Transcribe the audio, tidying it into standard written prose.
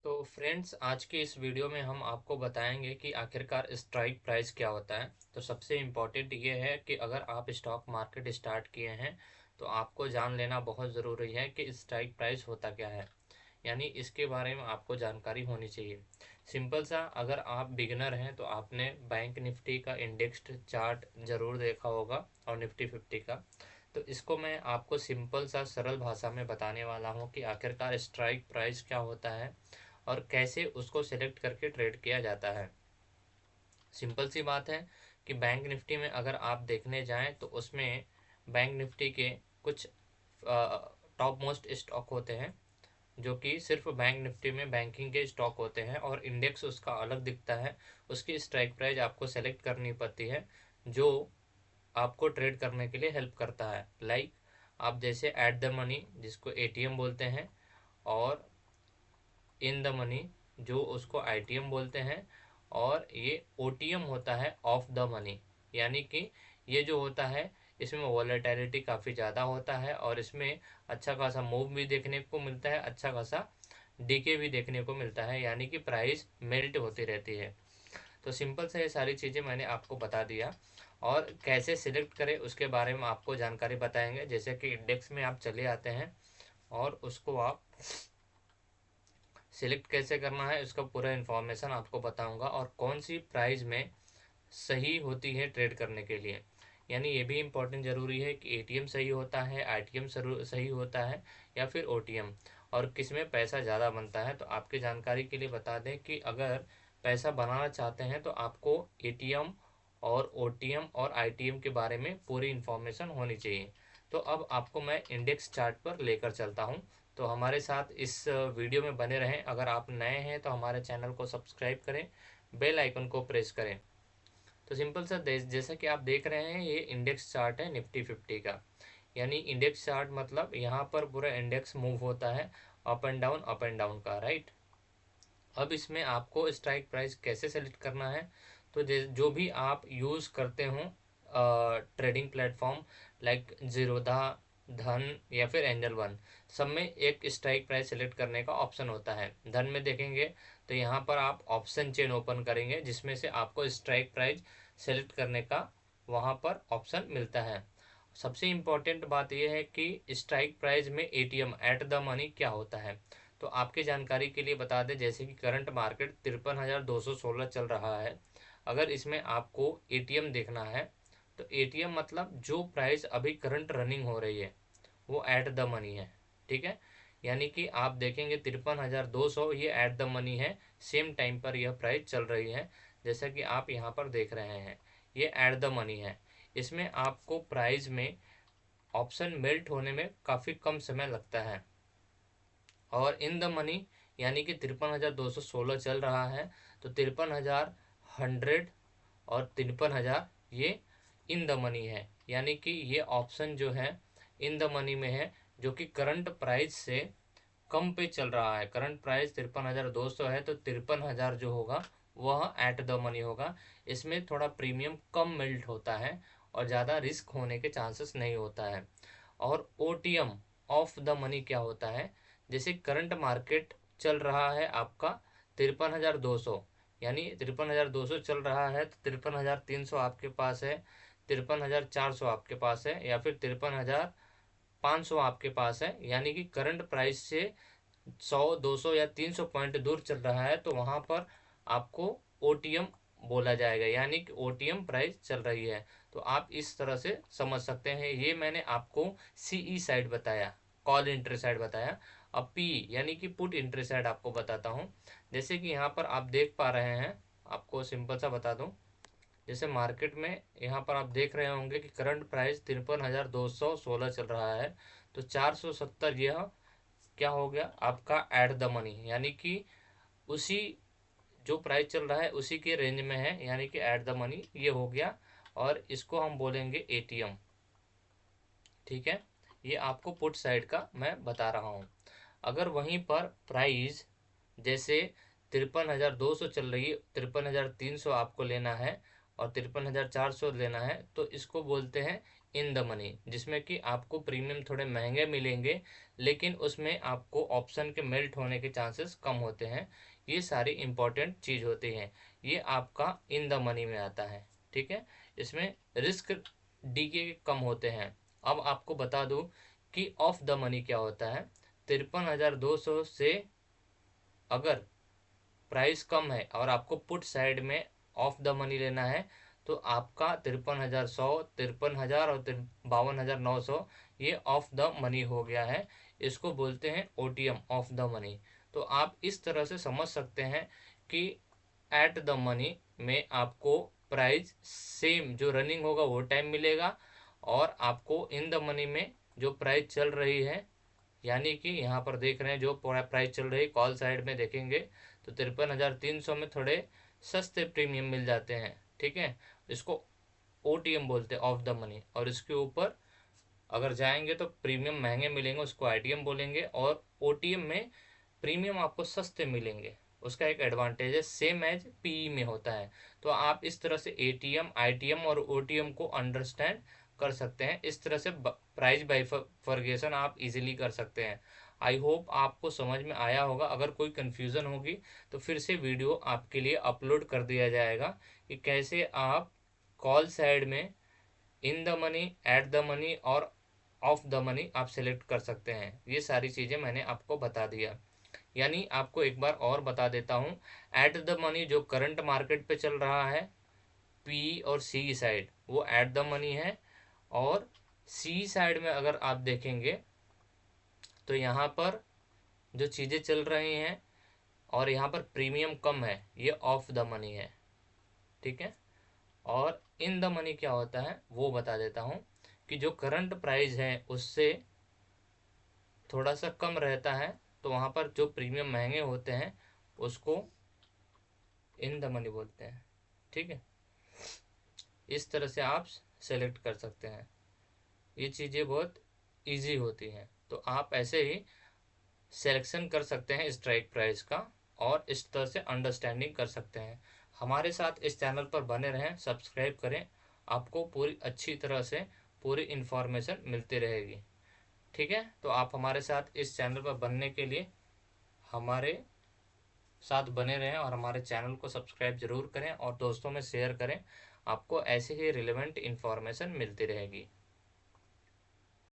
तो फ्रेंड्स, आज के इस वीडियो में हम आपको बताएंगे कि आखिरकार स्ट्राइक प्राइस क्या होता है। तो सबसे इम्पोर्टेंट ये है कि अगर आप स्टॉक मार्केट स्टार्ट किए हैं तो आपको जान लेना बहुत ज़रूरी है कि स्ट्राइक प्राइस होता क्या है, यानी इसके बारे में आपको जानकारी होनी चाहिए। सिंपल सा, अगर आप बिगिनर हैं तो आपने बैंक निफ्टी का इंडेक्स्ड चार्ट ज़रूर देखा होगा और निफ्टी 50 का। तो इसको मैं आपको सिंपल सा सरल भाषा में बताने वाला हूँ कि आखिरकार स्ट्राइक प्राइस क्या होता है और कैसे उसको सिलेक्ट करके ट्रेड किया जाता है। सिंपल सी बात है कि बैंक निफ्टी में अगर आप देखने जाएं तो उसमें बैंक निफ्टी के कुछ टॉप मोस्ट स्टॉक होते हैं जो कि सिर्फ बैंक निफ्टी में बैंकिंग के स्टॉक होते हैं और इंडेक्स उसका अलग दिखता है। उसकी स्ट्राइक प्राइस आपको सेलेक्ट करनी पड़ती है जो आपको ट्रेड करने के लिए हेल्प करता है। लाइक आप जैसे एट द मनी, जिसको एटीएम बोलते हैं, और इन द मनी, जो उसको आईटीएम बोलते हैं, और ये ओटीएम होता है ऑफ द मनी। यानी कि ये जो होता है इसमें वॉलेटिलिटी काफ़ी ज़्यादा होता है और इसमें अच्छा खासा मूव भी देखने को मिलता है, अच्छा खासा डीके भी देखने को मिलता है, यानी कि प्राइस मेल्ट होती रहती है। तो सिंपल से ये सारी चीज़ें मैंने आपको बता दिया और कैसे सिलेक्ट करें उसके बारे में आपको जानकारी बताएंगे। जैसे कि इंडेक्स में आप चले आते हैं और उसको आप सिलेक्ट कैसे करना है उसका पूरा इन्फॉर्मेशन आपको बताऊंगा, और कौन सी प्राइस में सही होती है ट्रेड करने के लिए। यानी ये भी इम्पोर्टेंट ज़रूरी है कि एटीएम सही होता है, आईटीएम सही होता है, या फिर ओटीएम, और किस में पैसा ज़्यादा बनता है। तो आपकी जानकारी के लिए बता दें कि अगर पैसा बनाना चाहते हैं तो आपको एटीएम और ओटीएम और आईटीएम के बारे में पूरी इन्फॉर्मेशन होनी चाहिए। तो अब आपको मैं इंडेक्स चार्ट पर लेकर चलता हूँ। तो हमारे साथ इस वीडियो में बने रहें। अगर आप नए हैं तो हमारे चैनल को सब्सक्राइब करें, बेल आइकन को प्रेस करें। तो सिंपल सा जैसा कि आप देख रहे हैं, ये इंडेक्स चार्ट है निफ्टी 50 का। यानी इंडेक्स चार्ट मतलब यहाँ पर पूरा इंडेक्स मूव होता है अप एंड डाउन का, राइट। अब इसमें आपको स्ट्राइक प्राइस कैसे सेलेक्ट करना है, तो जो भी आप यूज़ करते हो ट्रेडिंग प्लेटफॉर्म लाइक जीरोधा, धन या फिर एंजल वन, सब में एक स्ट्राइक प्राइस सेलेक्ट करने का ऑप्शन होता है। धन में देखेंगे तो यहाँ पर आप ऑप्शन चेन ओपन करेंगे जिसमें से आपको स्ट्राइक प्राइस सेलेक्ट करने का वहाँ पर ऑप्शन मिलता है। सबसे इम्पोर्टेंट बात यह है कि स्ट्राइक प्राइस में एटीएम एट द मनी क्या होता है। तो आपकी जानकारी के लिए बता दें, जैसे कि करंट मार्केट 53,216 चल रहा है। अगर इसमें आपको एटीएम देखना है तो एटीएम मतलब जो प्राइस अभी करंट रनिंग हो रही है वो एट द मनी है, ठीक है। यानी कि आप देखेंगे 53,200 ये एट द मनी है, सेम टाइम पर यह प्राइस चल रही है। जैसा कि आप यहाँ पर देख रहे हैं, ये एट द मनी है। इसमें आपको प्राइस में ऑप्शन मेल्ट होने में काफ़ी कम समय लगता है। और इन द मनी यानी कि 53,216 चल रहा है, तो 53,100 और 53,000 ये इन द मनी है। यानी कि ये ऑप्शन जो है इन द मनी में है, जो कि करंट प्राइस से कम पे चल रहा है। करंट प्राइस 53,200 है, तो 53,000 जो होगा वह एट द मनी होगा। इसमें थोड़ा प्रीमियम कम मिल्ट होता है और ज़्यादा रिस्क होने के चांसेस नहीं होता है। और ओटीएम ऑफ द मनी क्या होता है, जैसे करंट मार्केट चल रहा है आपका 53,200, यानी 53,200 चल रहा है, तो 53,300 आपके पास है, 53,400 आपके पास है, या फिर 53,500 आपके पास है। यानी कि करंट प्राइस से 100 200 या 300 पॉइंट दूर चल रहा है, तो वहाँ पर आपको ओटीएम बोला जाएगा, यानी कि ओटीएम प्राइस चल रही है। तो आप इस तरह से समझ सकते हैं। ये मैंने आपको सीई साइड बताया, कॉल इंटरेस्ट साइड बताया। अब पी यानी कि पुट इंटरेस्ट साइड आपको बताता हूँ। जैसे कि यहाँ पर आप देख पा रहे हैं, आपको सिंपल सा बता दूँ। जैसे मार्केट में यहाँ पर आप देख रहे होंगे कि करंट प्राइस 53,216 चल रहा है, तो 470 यह क्या हो गया आपका एट द मनी, यानी कि उसी जो प्राइस चल रहा है उसी के रेंज में है, यानी कि एट द मनी ये हो गया। और इसको हम बोलेंगे एटीएम, ठीक है। ये आपको पुट साइड का मैं बता रहा हूँ। अगर वहीं पर प्राइस जैसे 53,200 चल रही है, 53,300 आपको लेना है और 53,400 लेना है, तो इसको बोलते हैं इन द मनी, जिसमें कि आपको प्रीमियम थोड़े महंगे मिलेंगे लेकिन उसमें आपको ऑप्शन के मेल्ट होने के चांसेस कम होते हैं। ये सारी इंपॉर्टेंट चीज़ होती हैं। ये आपका इन द मनी में आता है, ठीक है। इसमें रिस्क डी के कम होते हैं। अब आपको बता दूं कि ऑफ द मनी क्या होता है। 53,200 से अगर प्राइस कम है और आपको पुट साइड में ऑफ द मनी लेना है तो आपका 53,100, 53,000 और 52,900 ये ऑफ द मनी हो गया है। इसको बोलते हैं ओटीएम, ऑफ द मनी। तो आप इस तरह से समझ सकते हैं कि एट द मनी में आपको प्राइस सेम जो रनिंग होगा वो टाइम मिलेगा, और आपको इन द मनी में जो प्राइस चल रही है, यानी कि यहाँ पर देख रहे हैं जो प्राइस चल रही है कॉल साइड में देखेंगे तो 53,300 में थोड़े सस्ते प्रीमियम मिल जाते हैं, ठीक है। इसको ओटीएम बोलते हैं, ऑफ द मनी। और इसके ऊपर अगर जाएंगे तो प्रीमियम महंगे मिलेंगे, उसको आईटीएम बोलेंगे। और ओटीएम में प्रीमियम आपको सस्ते मिलेंगे, उसका एक एडवांटेज है, सेम एज पीई में होता है। तो आप इस तरह से एटीएम, आईटीएम और ओटीएम को अंडरस्टैंड कर सकते हैं। इस तरह से प्राइस बाइफरगेशन आप इजीली कर सकते हैं। आई होप आपको समझ में आया होगा। अगर कोई कन्फ्यूज़न होगी तो फिर से वीडियो आपके लिए अपलोड कर दिया जाएगा कि कैसे आप कॉल साइड में in the money, at the money और ऑफ द मनी आप सेलेक्ट कर सकते हैं। ये सारी चीज़ें मैंने आपको बता दिया। यानी आपको एक बार और बता देता हूँ, एट द मनी जो करंट मार्केट पे चल रहा है पी और सी साइड, वो एट द मनी है। और सी साइड में अगर आप देखेंगे तो यहाँ पर जो चीज़ें चल रही हैं और यहाँ पर प्रीमियम कम है, ये ऑफ द मनी है, ठीक है। और इन द मनी क्या होता है वो बता देता हूँ कि जो करंट प्राइस है उससे थोड़ा सा कम रहता है, तो वहाँ पर जो प्रीमियम महंगे होते हैं उसको इन द मनी बोलते हैं, ठीक है। इस तरह से आप सेलेक्ट कर सकते हैं। ये चीज़ें बहुत इजी होती हैं, तो आप ऐसे ही सिलेक्शन कर सकते हैं स्ट्राइक प्राइस का, और इस तरह से अंडरस्टैंडिंग कर सकते हैं। हमारे साथ इस चैनल पर बने रहें, सब्सक्राइब करें, आपको पूरी अच्छी तरह से पूरी इन्फॉर्मेशन मिलती रहेगी, ठीक है। तो आप हमारे साथ इस चैनल पर बनने के लिए हमारे साथ बने रहें और हमारे चैनल को सब्सक्राइब जरूर करें और दोस्तों में शेयर करें। आपको ऐसे ही रिलेवेंट इन्फॉर्मेशन मिलती रहेगी।